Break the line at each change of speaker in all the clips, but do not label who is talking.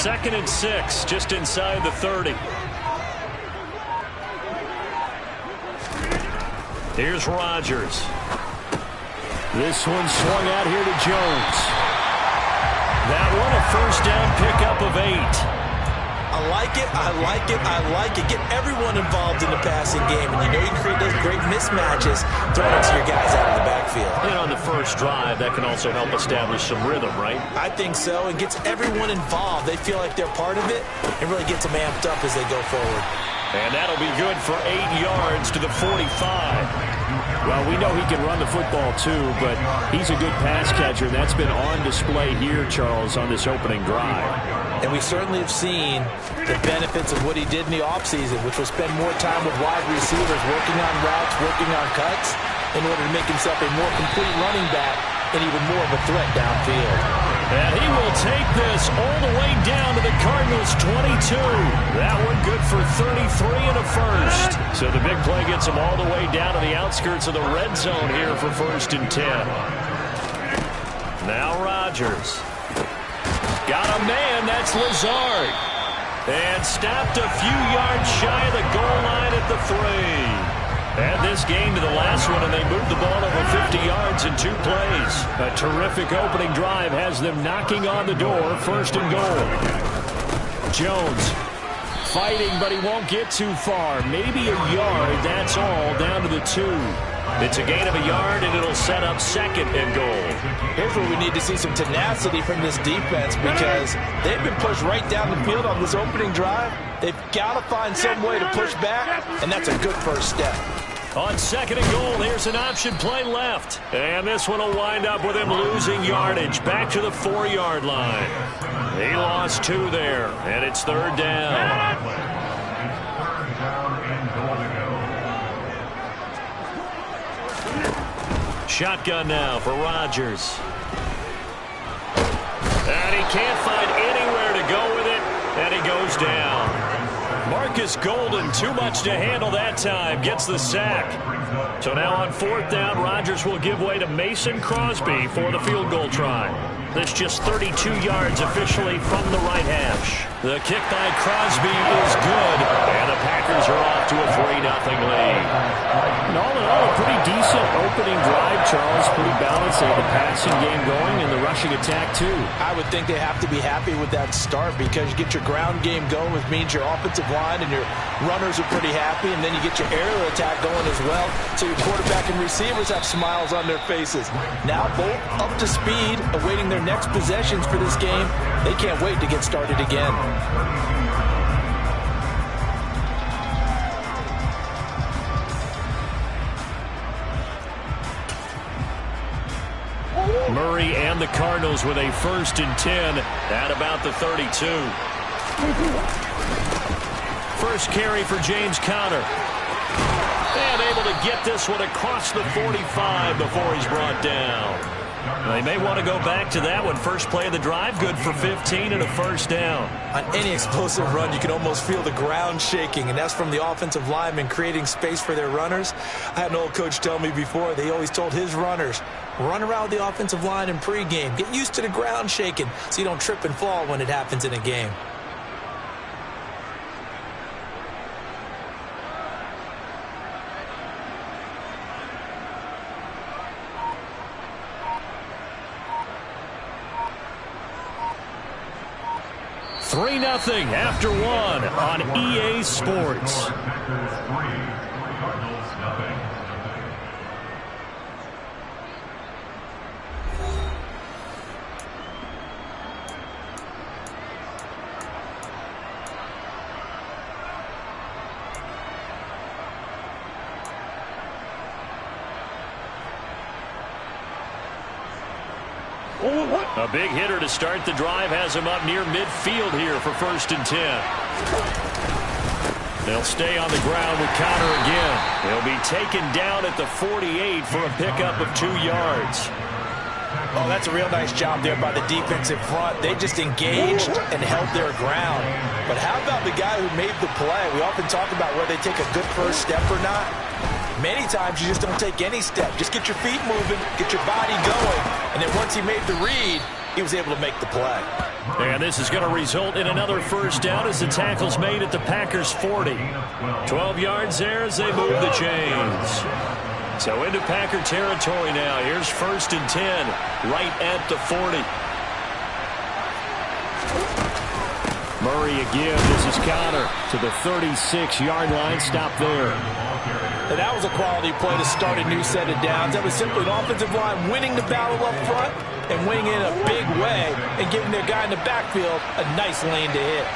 2nd and 6, just inside the 30. Here's Rodgers. This one swung out here to Jones. That one a first down pickup of 8.
I like it, I like it, I like it. Get everyone involved in the passing game, and you know you can create those great mismatches throwing it to your guys out of the backfield.
And on the first drive, that can also help establish some rhythm, right?
I think so. It gets everyone involved. They feel like they're part of it and really gets them amped up as they go forward.
And that'll be good for 8 yards to the 45.
Well, we know he can run the football too, but he's a good pass catcher, and that's been on display here, Charles, on this opening drive.
And we certainly have seen the benefits of what he did in the offseason, which was spend more time with wide receivers, working on routes, working on cuts, in order to make himself a more complete running back and even more of a threat downfield.
And he will take this all the way down to the Cardinals' 22. That one good for 33 and a first. So the big play gets him all the way down to the outskirts of the red zone here for 1st and 10. Now Rodgers. Got a man, that's Lazard. And stopped a few yards shy of the goal line at the 3. And this game to the last one, and they moved the ball over 50 yards in 2 plays. A terrific opening drive has them knocking on the door, 1st and goal. Jones fighting, but he won't get too far. Maybe a yard, that's all, down to the 2. It's a gain of a yard, and it'll set up 2nd and goal.
Here's where we need to see some tenacity from this defense, because they've been pushed right down the field on this opening drive. They've got to find some way to push back, and that's a good first step.
On 2nd and goal, here's an option play left. And this one will wind up with him losing yardage back to the 4-yard line. He lost 2 there, and it's 3rd down. Shotgun now for Rodgers. And he can't find anywhere to go with it, and he goes down. Marcus Golden, too much to handle that time, gets the sack. So now on 4th down, Rodgers will give way to Mason Crosby for the field goal try. This just 32 yards officially from the right hash. The kick by Crosby is good, and the Packers are off to a 3-0 lead.
And all in all, a pretty decent opening drive, Charles. Pretty balanced. They have the passing game going and the rushing attack, too.
I would think they have to be happy with that start, because you get your ground game going, which means your offensive line and your runners are pretty happy, and then you get your aerial attack going as well, so your quarterback and receivers have smiles on their faces. Now both up to speed, awaiting their next possessions for this game. They can't wait to get started again.
Murray and the Cardinals with a 1st and 10 at about the 32. First carry for James Conner. And able to get this one across the 45 before he's brought down. They may want to go back to that one. First play of the drive, good for 15 and a 1st down.
On any explosive run, you can almost feel the ground shaking, and that's from the offensive linemen creating space for their runners. I had an old coach tell me before, they always told his runners, run around the offensive line in pregame. Get used to the ground shaking so you don't trip and fall when it happens in a game.
Three 0 after 1 on EA Sports. A big hitter to start the drive has him up near midfield here for 1st and 10. They'll stay on the ground with Conner again. He'll be taken down at the 48 for a pickup of 2 yards.
Oh, that's a real nice job there by the defensive front. They just engaged and held their ground. But how about the guy who made the play? We often talk about whether they take a good first step or not. Many times you just don't take any step. Just get your feet moving, get your body going, and then once he made the read, he was able to make the play.
And this is going to result in another first down as the tackle's made at the Packers' 40. 12 yards there as they move the chains. So into Packer territory now. Here's 1st and 10 right at the 40. Murray again. This is Connor to the 36-yard line. Stop there.
And that was a quality play to start a new set of downs. That was simply an offensive line winning the battle up front and winning it in a big way and giving their guy in the backfield a nice lane to hit.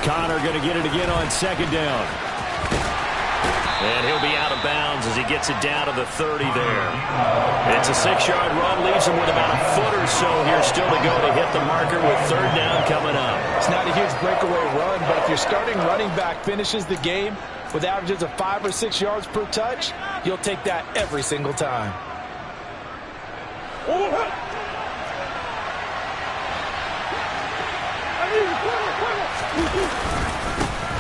Connor going to get it again on 2nd down.
And he'll be out of bounds as he gets it down to the 30 there. It's a 6-yard run, leaves him with about a foot or so here still to go to hit the marker with 3rd down coming up.
It's not a huge breakaway run, but if your starting running back finishes the game with averages of 5 or 6 yards per touch, you'll take that every single time.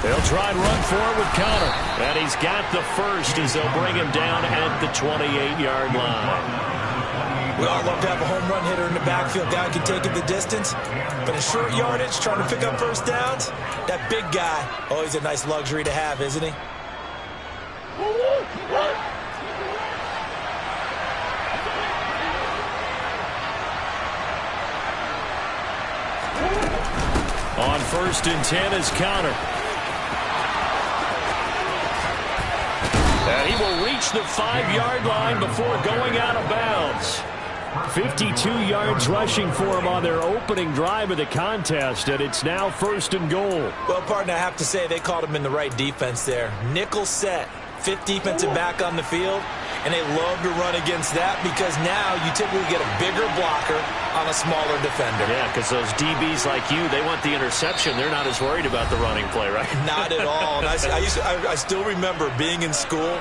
They'll try and run for it with Connor. And he's got the first as they'll bring him down at the 28-yard line.
We all love to have a home run hitter in the backfield. Guy can take it the distance. But in short yardage, trying to pick up first downs, that big guy, always a nice luxury to have, isn't he?
On 1st and 10 is Connor. And he will reach the 5-yard line before going out of bounds.
52 yards rushing for him on their opening drive of the contest, and it's now 1st and goal.
Well, partner, I have to say they called him in the right defense there. Nickel set, 5th defensive back on the field, and they love to run against that because now you typically get a bigger blocker on a smaller defender.
Yeah, because those DBs like you, they want the interception. They're not as worried about the running play, right?
Not at all. And I still remember being in school,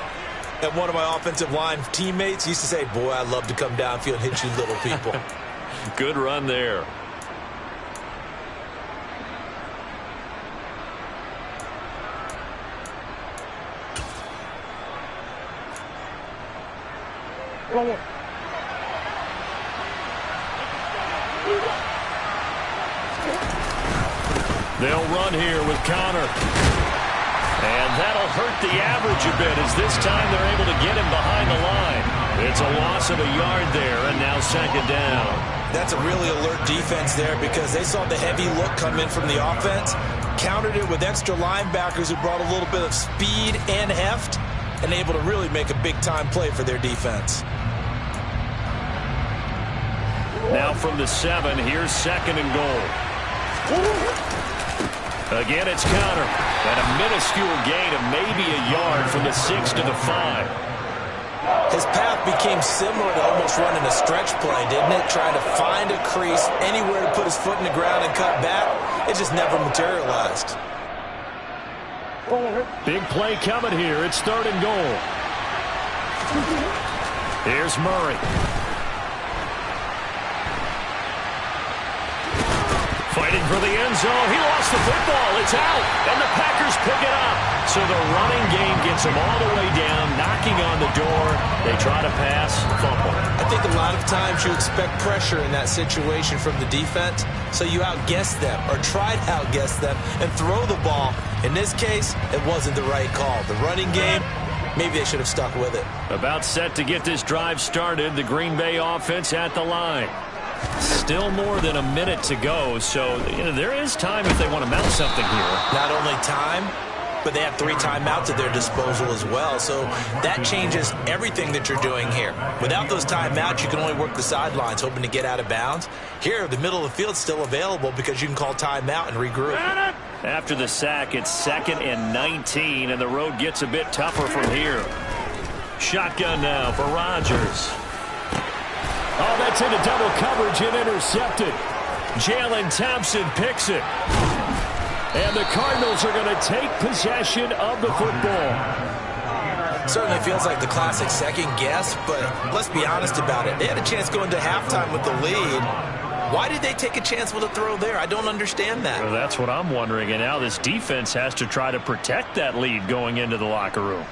and one of my offensive line teammates used to say, boy, I'd love to come downfield and hit you little people.
Good run there. They'll run here with Connor. And that'll hurt the average a bit as this time they're able to get him behind the line. It's a loss of a yard there, and now 2nd down.
That's a really alert defense there because they saw the heavy look come in from the offense, countered it with extra linebackers who brought a little bit of speed and heft, and able to really make a big-time play for their defense.
Now from the 7, here's 2nd and goal. Again, it's Connor. And a minuscule gain of maybe a yard from the 6 to the 5.
His path became similar to almost running a stretch play, didn't it? Trying to find a crease, anywhere to put his foot in the ground and cut back. It just never materialized.
Big play coming here. It's 3rd and goal.
Here's Murray. Fighting for the end zone. He lost the football. It's out. And the Packers pick it up. So the running game gets them all the way down, knocking on the door. They try to pass, fumble.
I think a lot of times you expect pressure in that situation from the defense, so you outguess them or try to outguess them and throw the ball. In this case, it wasn't the right call. The running game, maybe they should have stuck with it.
About set to get this drive started. The Green Bay offense at the line. Still more than a minute to go, so there is time if they want to mount something here.
Not only time, but they have 3 timeouts at their disposal as well, so that changes everything that you're doing here. Without those timeouts, you can only work the sidelines, hoping to get out of bounds. Here, the middle of the field's still available because you can call timeout and regroup.
After the sack, it's 2nd and 19, and the road gets a bit tougher from here. Shotgun now for Rodgers.
Oh, that's into double coverage and intercepted.
Jalen Thompson picks it.
And the Cardinals are going to take possession of the football.
Certainly feels like the classic second guess, but let's be honest about it. They had a chance going to halftime with the lead, Why did they take a chance with a throw there? I don't understand that.
Well, that's what I'm wondering. And now this defense has to try to protect that lead going into the locker room.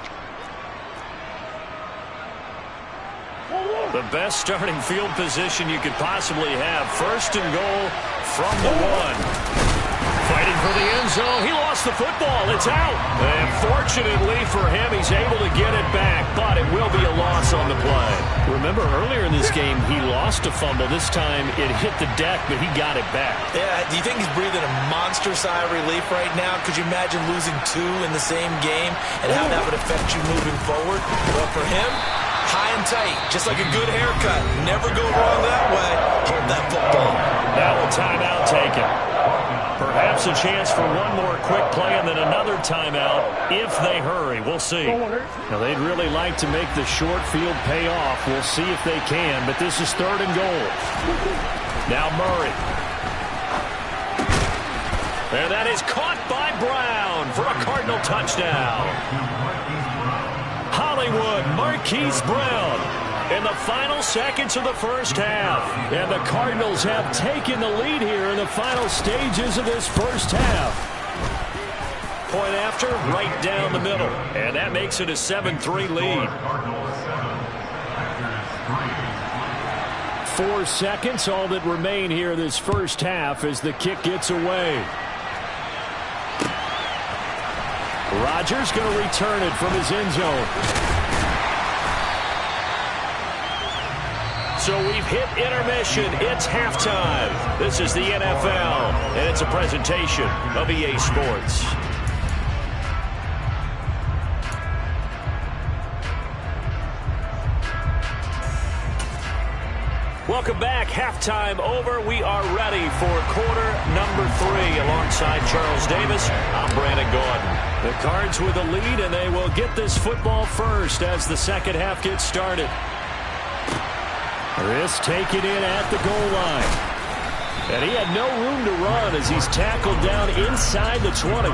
The best starting field position you could possibly have. First and goal from the 1. Fighting for the end zone. He lost the football. It's out. And fortunately for him, he's able to get it back, but it will be a loss on the play. Remember, earlier in this game, he lost a fumble. This time, it hit the deck, but he got it back.
Yeah, do you think he's breathing a monster sigh of relief right now? Could you imagine losing 2 in the same game and how that would affect you moving forward? Well, for him, high and tight, just like a good haircut. Never go wrong that way. Hold that football.
Now a timeout taken. Perhaps a chance for one more quick play and then another timeout if they hurry. We'll see. Now, they'd really like to make the short field pay off. We'll see if they can, but this is 3rd and goal. Now Murray. And that is caught by Brown for a Cardinal touchdown. Hollywood Marquise Brown in the final seconds of the first half. And the Cardinals have taken the lead here in the final stages of this first half. Point after, right down the middle. And that makes it a 7-3 lead. 4 seconds, all that remain here this first half as the kick gets away. Rodgers going to return it from his end zone. So we've hit intermission. It's halftime. This is the NFL, and it's a presentation of EA Sports. Welcome back. Halftime over. We are ready for quarter number 3. Alongside Charles Davis, I'm Brandon Gordon. The Cards with a lead, and they will get this football first as the second half gets started. This taken in at the goal line. And he had no room to run as he's tackled down inside the 20.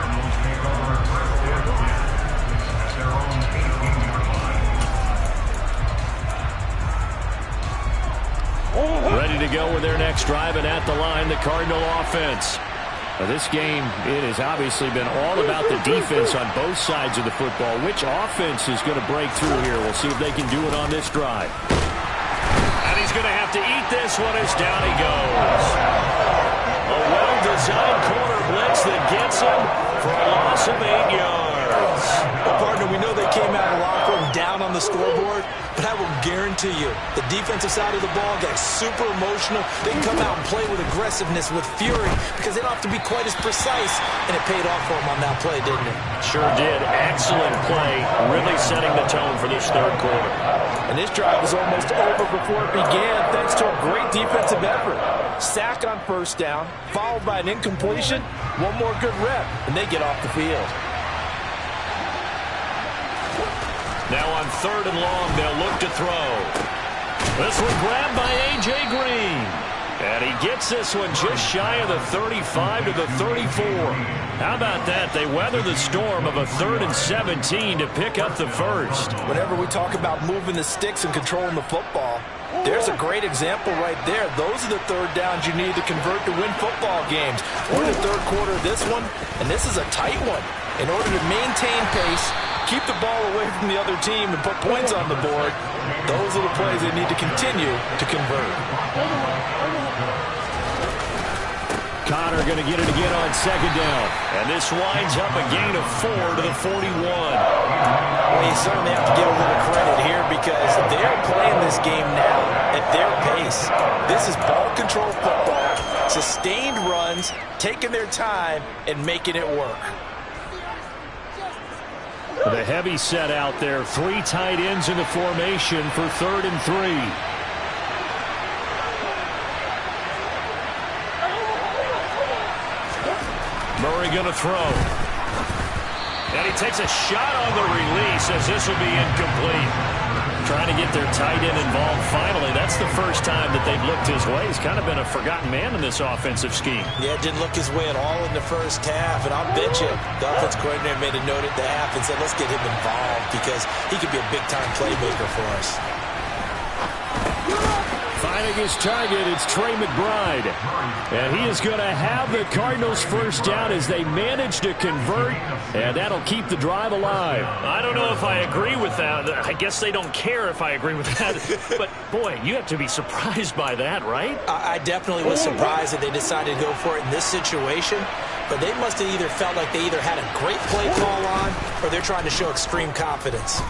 Ready to go with their next drive, and at the line, the Cardinal offense. Now, this game, it has obviously been all about the defense on both sides of the football. Which offense is going to break through here? We'll see if they can do it on this drive. And he's going to have to eat this one as down he goes. A well-designed corner blitz that gets him for a loss of 8 yards.
Well, partner, we know they came out of the locker room down on the scoreboard, but I will guarantee you the defensive side of the ball got super emotional. They can come out and play with aggressiveness, with fury, because they don't have to be quite as precise, and it paid off for them on that play, didn't it?
Sure did. Excellent play, really setting the tone for this third quarter.
And this drive was almost over before it began, thanks to a great defensive effort. Sack on first down, followed by an incompletion, one more good rep, and they get off the field.
Now on 3rd and long, they'll look to throw. This one grabbed by A.J. Green. And he gets this one just shy of the 35 to the 34. How about that? They weather the storm of a 3rd and 17 to pick up the first.
Whenever we talk about moving the sticks and controlling the football, there's a great example right there. Those are the third downs you need to convert to win football games. We're in the third quarter of this one, and this is a tight one. In order to maintain pace, keep the ball away from the other team, and put points on the board, those are the plays they need to continue to convert.
Connor going to get it again on 2nd down. And this winds up a gain of 4 to the 41.
Well, you certainly have to give a little credit here because they're playing this game now at their pace. This is ball control football, sustained runs, taking their time, and making it work.
The heavy set out there. 3 tight ends in the formation for 3rd and 3. Murray going to throw. And he takes a shot on the release as this will be incomplete. Trying to get their tight end involved finally. That's the first time that they've looked his way. He's kind of been a forgotten man in this offensive scheme.
Yeah, didn't look his way at all in the first half. And I'll bet you the offense coordinator made a note at the half and said, let's get him involved because he could be a big-time playmaker for us.
Finding his target, it's Trey McBride. And he is going to have the Cardinals first down as they manage to convert, and that'll keep the drive alive.
I don't know if I agree with that. I guess they don't care if I agree with that. But, boy, you have to be surprised by that, right?
I definitely was surprised that they decided to go for it in this situation. But they must have either felt like they either had a great play call on or they're trying to show extreme confidence.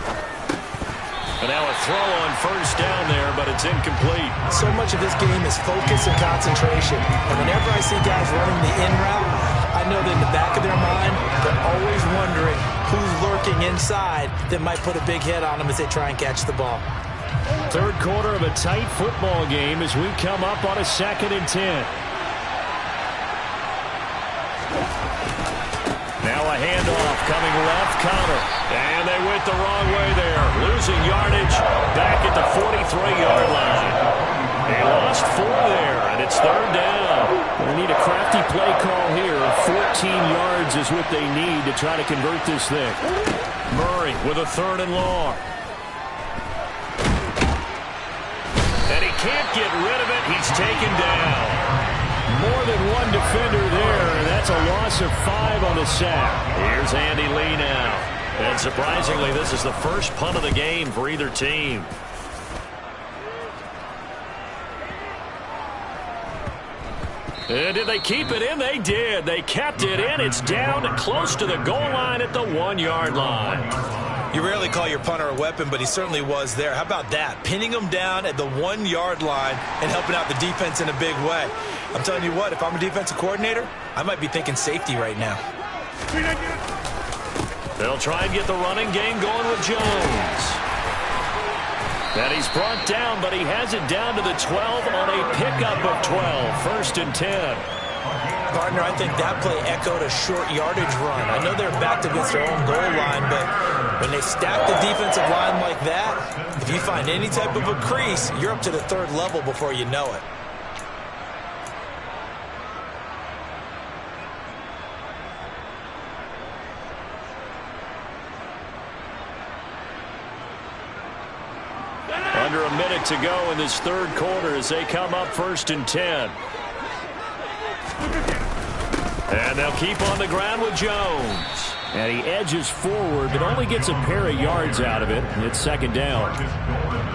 And now a throw on first down there, but it's incomplete.
So much of this game is focus and concentration. And whenever I see guys running the in route, I know that in the back of their mind, they're always wondering who's lurking inside that might put a big hit on them as they try and catch the ball.
Third quarter of a tight football game as we come up on a 2nd and 10.
Now a handoff coming left, Conner. And they went the wrong way there. Losing yardage back at the 43-yard line. They lost 4 there, and it's 3rd down.
They need a crafty play call here. 14 yards is what they need to try to convert this thing.
Murray with a 3rd and long. And he can't get rid of it. He's taken down.
More than one defender there, and that's a loss of 5 on the sack.
Here's Andy Lee now. And surprisingly, this is the first punt of the game for either team. And did they keep it in? They did. They kept it in. It's down close to the goal line at the 1-yard line.
You rarely call your punter a weapon, but he certainly was there. How about that? Pinning him down at the 1-yard line and helping out the defense in a big way. I'm telling you what, if I'm a defensive coordinator, I might be thinking safety right now.
They'll try and get the running game going with Jones. And he's brought down, but he has it down to the 12 on a pickup of 12. 1st and 10.
Gardner, I think that play echoed a short yardage run. I know they're backed against their own goal line, but when they stack the defensive line like that, if you find any type of a crease, you're up to the 3rd level before you know it.
Under a minute to go in this 3rd quarter as they come up 1st and 10. And they'll keep on the ground with Jones.
And he edges forward, but only gets a pair of yards out of it. And it's 2nd down.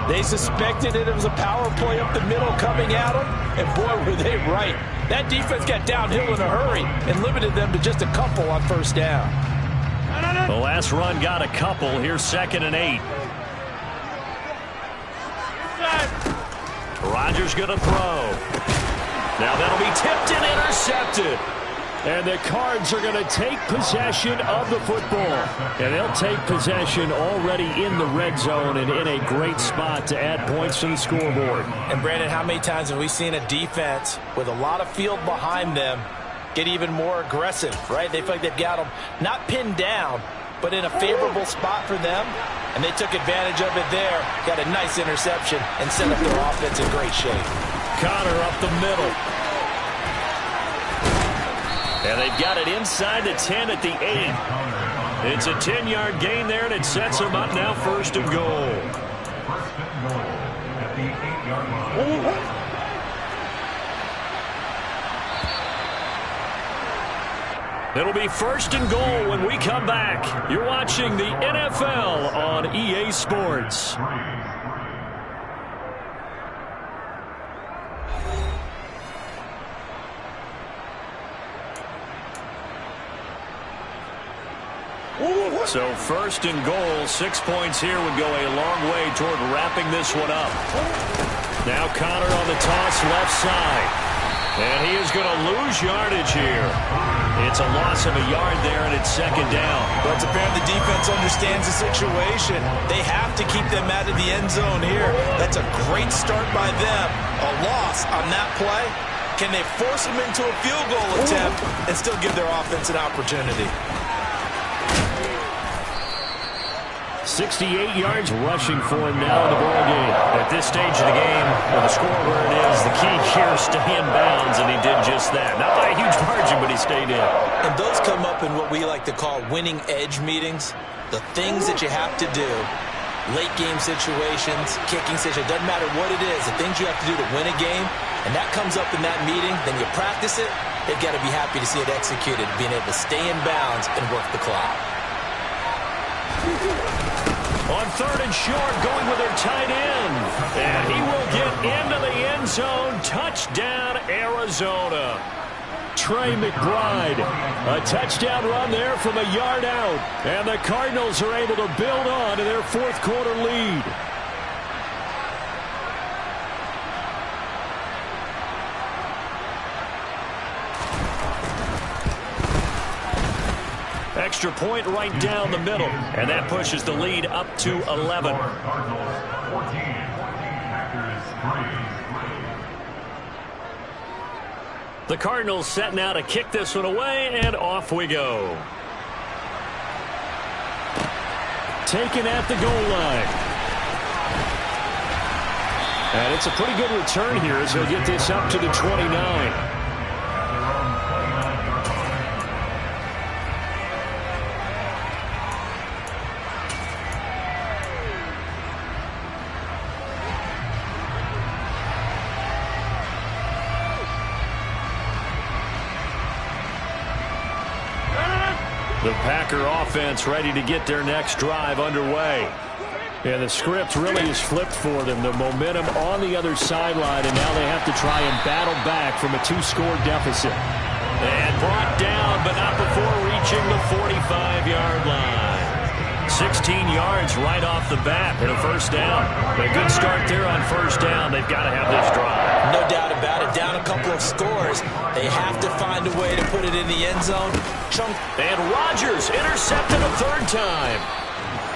They suspected it was a power play up the middle coming at them, and boy, were they right. That defense got downhill in a hurry and limited them to just a couple on 1st down.
The last run got a couple. Here's 2nd and 8. Rodgers going to throw. Now that'll be tipped and intercepted.
And the Cards are going to take possession of the football. And they'll take possession already in the red zone and in a great spot to add points to the scoreboard.
And, Brandon, how many times have we seen a defense with a lot of field behind them get even more aggressive, right? They feel like they've got them not pinned down, but in a favorable spot for them. And they took advantage of it there. Got a nice interception and set up their offense in great shape.
Conner up the middle. And they've got it inside the 10 at the 8. It's a 10-yard gain there, and it sets them up now 1st and goal. It'll be 1st and goal when we come back. You're watching the NFL on EA Sports. So 1st and goal, 6 points here would go a long way toward wrapping this one up. Now Conner on the toss left side. And he is going to lose yardage here. It's a loss of a yard there, and it's 2nd down.
But it's apparent the defense understands the situation. They have to keep them out of the end zone here. That's a great start by them. A loss on that play. Can they force them into a field goal attempt and still give their offense an opportunity?
68 yards rushing for him now in the ball game.
At this stage of the game, with the score where it is, the key here is stay in bounds, and he did just that. Not by a huge margin, but he stayed in.
And those come up in what we like to call winning edge meetings. The things that you have to do late game situations, kicking situations, doesn't matter what it is, the things you have to do to win a game, and that comes up in that meeting, then you practice it, they've got to be happy to see it executed, being able to stay in bounds and work the clock.
On 3rd and short, going with their tight end. And he will get into the end zone. Touchdown, Arizona. Trey McBride. A touchdown run there from a yard out. And the Cardinals are able to build on to their 4th quarter lead. Extra point right down the middle. And that pushes the lead up to 11. The Cardinals setting out to kick this one away, and off we go. Taken at the goal line. And it's a pretty good return here as he'll get this up to the 29. The Packer offense ready to get their next drive underway. And the script really is flipped for them. The momentum on the other sideline, and now they have to try and battle back from a 2-score deficit. And brought down, but not before reaching the 45-yard line. 16 yards right off the bat and a first down. A good start there on first down. They've got to have this drive.
No doubt about it. Down a couple of scores. They have to find a way to put it in the end zone.
And Rodgers intercepted a 3rd time.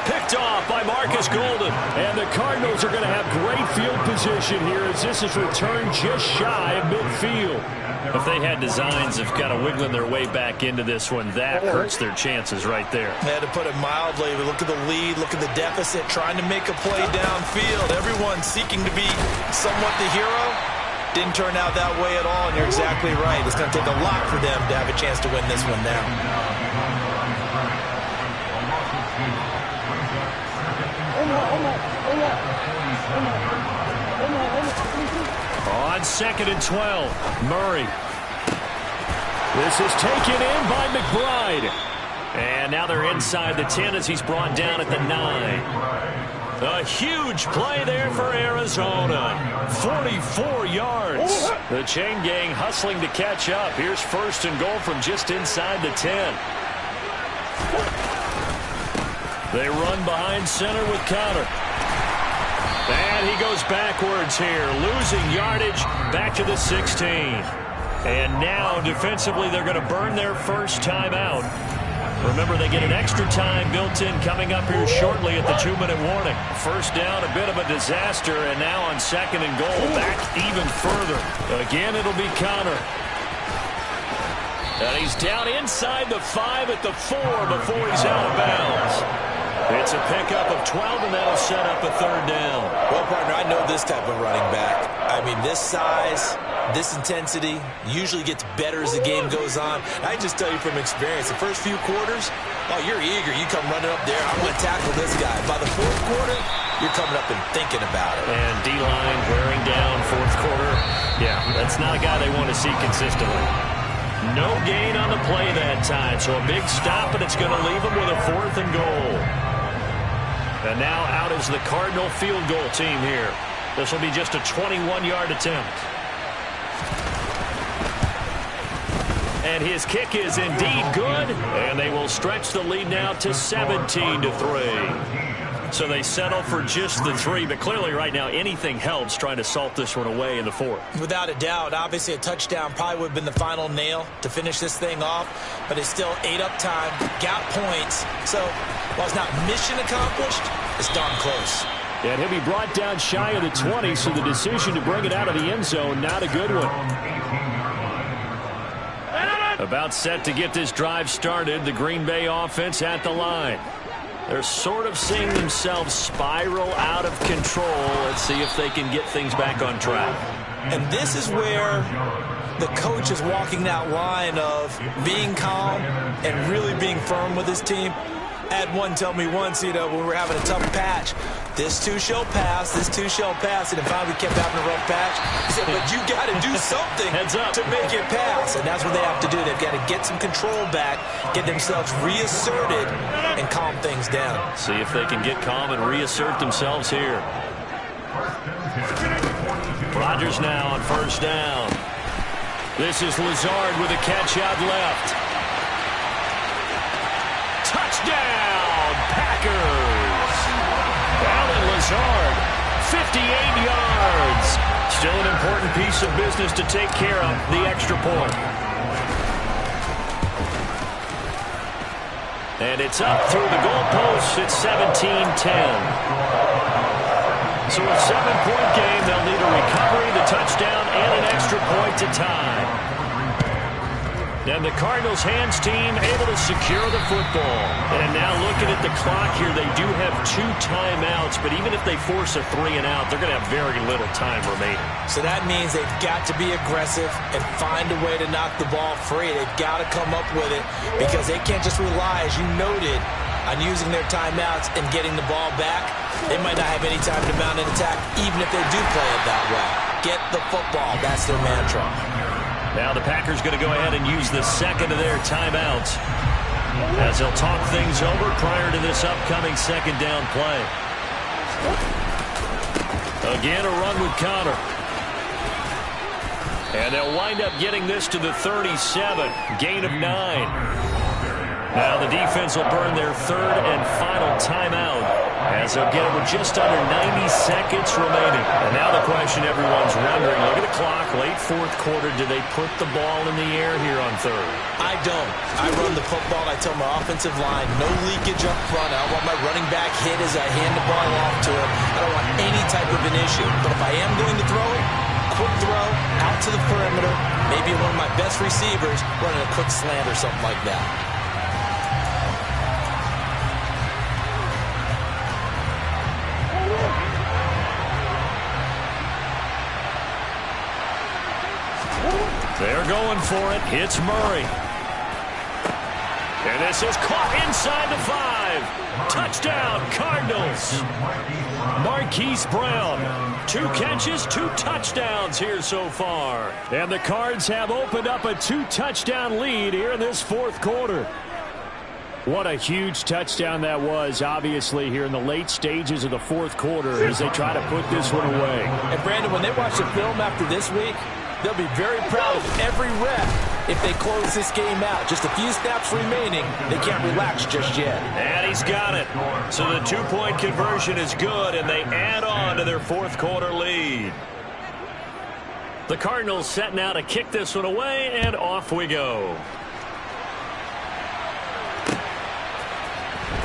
Picked off by Marcus Golden. And the Cardinals are going to have great field position here as this is returned just shy of midfield. If they had designs of kind of wiggling their way back into this one, that hurts their chances right there.
They had to put it mildly. Look at the lead, look at the deficit, trying to make a play downfield. Everyone seeking to be somewhat the hero. Didn't turn out that way at all, and you're exactly right. It's going to take a lot for them to have a chance to win this one now.
On 2nd and 12, Murray. This is taken in by McBride. And now they're inside the 10 as he's brought down at the 9. A huge play there for Arizona. 44 yards. The chain gang hustling to catch up. Here's 1st and goal from just inside the 10. They run behind center with Conner. And he goes backwards here, losing yardage back to the 16. And now, defensively, they're going to burn their first time out. Remember, they get an extra time built in coming up here shortly at the 2-minute warning. First down, a bit of a disaster, and now on 2nd and goal, back even further. Again, it'll be Conner. And he's down inside the 5 at the 4 before he's out of bounds. It's a pickup of 12, and that'll set up a 3rd down.
Well, partner, I know this type of running back. I mean, this size, this intensity usually gets better as the game goes on. I just tell you from experience, the first few quarters, oh, you're eager. You come running up there, I'm going to tackle this guy. By the 4th quarter, you're coming up and thinking about it.
And D-line wearing down 4th quarter. Yeah, that's not a guy they want to see consistently. No gain on the play that time, so a big stop, and it's going to leave them with a 4th and goal. And now out is the Cardinal field goal team here. This will be just a 21-yard attempt. And his kick is indeed good, and they will stretch the lead now to 17-3. So they settle for just the 3, but clearly right now anything helps trying to salt this one away in the 4th.
Without a doubt, obviously a touchdown probably would have been the final nail to finish this thing off, but it's still 8 up time, got points. So while it's not mission accomplished, it's darn close.
And he'll be brought down shy of the 20, so the decision to bring it out of the end zone, not a good one. About set to get this drive started, the Green Bay offense at the line. They're sort of seeing themselves spiral out of control. Let's see if they can get things back on track.
And this is where the coach is walking that line of being calm and really being firm with his team. I had one tell me once, when we were having a tough patch, this too shall pass, this too shall pass. And finally we kept having a rough patch. He said, but you got to do something to make it pass. And that's what they have to do. They've got to get some control back, get themselves reasserted, and calm things down.
See if they can get calm and reassert themselves here. Rodgers now on first down. This is Lazard with a catch out left. Touchdown, Packers! Allen Lazard, 58 yards. Still an important piece of business to take care of, the extra point. And it's up through the goalposts. It's 17-10. So a 7-point game, they'll need a recovery, the touchdown, and an extra point to tie. And the Cardinals' hands team able to secure the football. And now looking at the clock here, they do have 2 timeouts, but even if they force a 3 and out, they're going to have very little time remaining.
So that means they've got to be aggressive and find a way to knock the ball free. They've got to come up with it because they can't just rely, as you noted, on using their timeouts and getting the ball back. They might not have any time to mount an attack, even if they do play it that way. Get the football. That's their mantra.
Now the Packers going to go ahead and use the second of their timeouts as they'll talk things over prior to this upcoming second down play. Again, a run with Connor. And they'll wind up getting this to the 37. Gain of 9. Now the defense will burn their third and final timeout as they'll get it with just under 90 seconds remaining. And now the question everyone's wondering, look at the clock, late fourth quarter, do they put the ball in the air here on third?
I don't. I run the football. I tell my offensive line, no leakage up front. I don't want my running back hit as I hand the ball off to him. I don't want any type of an issue. But if I am going to throw it, quick throw, out to the perimeter, maybe one of my best receivers running a quick slant or something like that.
They're going for it. It's Murray. And this is caught inside the 5. Touchdown, Cardinals. Marquise Brown. 2 catches, 2 touchdowns here so far. And the Cards have opened up a 2-touchdown lead here in this fourth quarter. What a huge touchdown that was, obviously, here in the late stages of the fourth quarter as they try to put this one away.
And, Brandon, when they watch the film after this week, they'll be very proud of every rep if they close this game out. Just a few snaps remaining. They can't relax just yet.
And he's got it. So the 2-point conversion is good, and they add on to their fourth quarter lead. The Cardinals set now to kick this one away, and off we go.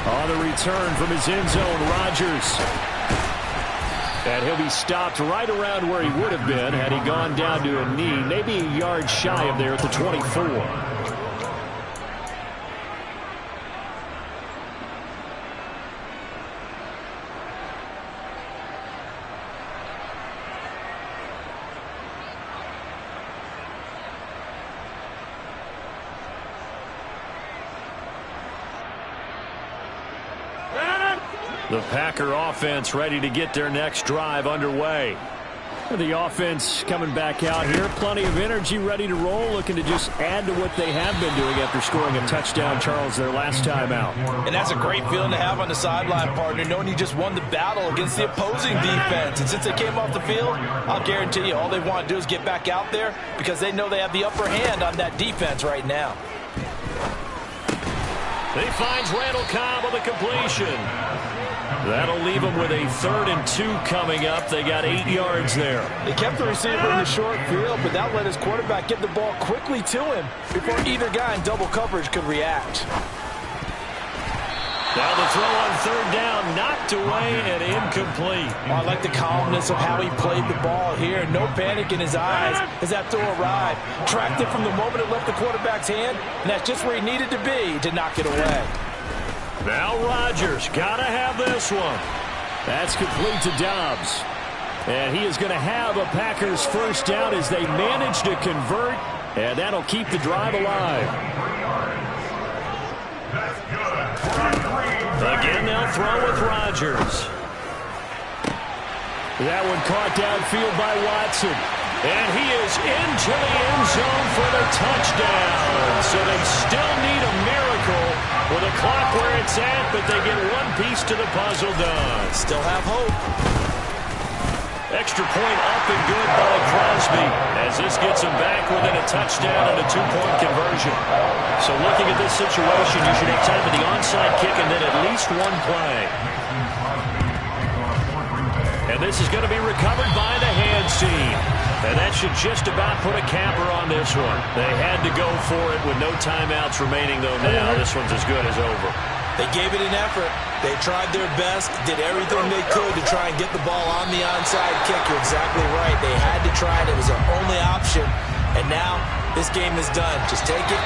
On the return from his end zone, Rodgers. And he'll be stopped right around where he would have been had he gone down to a knee, maybe a yard shy of there at the 24. The Packer offense ready to get their next drive underway. The offense coming back out here. Plenty of energy, ready to roll, looking to just add to what they have been doing after scoring a touchdown, Charles, their last time out.
And that's a great feeling to have on the sideline, partner, knowing you just won the battle against the opposing defense. And since they came off the field, I'll guarantee you all they want to do is get back out there because they know they have the upper hand on that defense right now.
He finds Randall Cobb on the completion. That'll leave them with a 3rd and 2 coming up. They got 8 yards there.
They kept the receiver in the short field, but that let his quarterback get the ball quickly to him before either guy in double coverage could react.
Now the throw on 3rd down, knocked away and incomplete.
Oh, I like the calmness of how he played the ball here. No panic in his eyes as that throw arrived. Tracked it from the moment it left the quarterback's hand, and that's just where he needed to be to knock it away.
Now Rodgers, gotta have this one. That's complete to Dobbs. And he is going to have a Packers first down as they manage to convert, and that'll keep the drive alive. Again, they'll throw with Rodgers.
That one caught downfield by Watson. And he is into the end zone for the touchdown. So they still need a miracle with the clock where it's at, but they get one piece to the puzzle done.
Still have hope.
Extra point up and good by Crosby as this gets him back within a touchdown and a 2-point conversion. So looking at this situation, you should have time for the onside kick and then at least one play. And this is going to be recovered by the hands team. And that should just about put a capper on this one. They had to go for it with no timeouts remaining, though, now. This one's as good as over.
They gave it an effort. They tried their best, did everything they could to try and get the ball on the onside kick. You're exactly right. They had to try it. It was their only option. And now this game is done. Just take it.